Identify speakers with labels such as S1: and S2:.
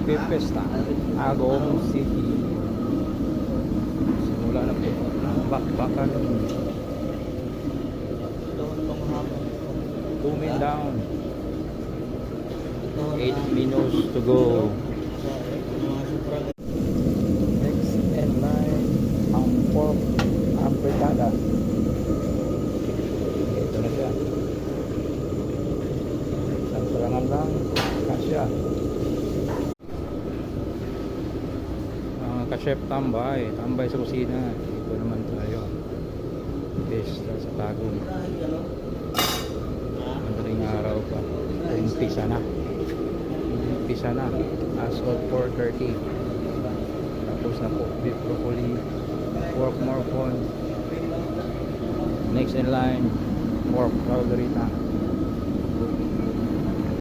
S1: Pesta Agong City. Simula na po bakbakan. 2 men down, 8 minutes to go. Next in line ang pork apretada. Ito na siya. Isang serangan lang kasya. Ka-chef tambay sa kusina. Ito naman tayo. Pesta sa Tagum. Madaling araw pa. Umpisa na as of 4:30. Tapos na po beef broccoli, pork morcon. Next in line pork calderita.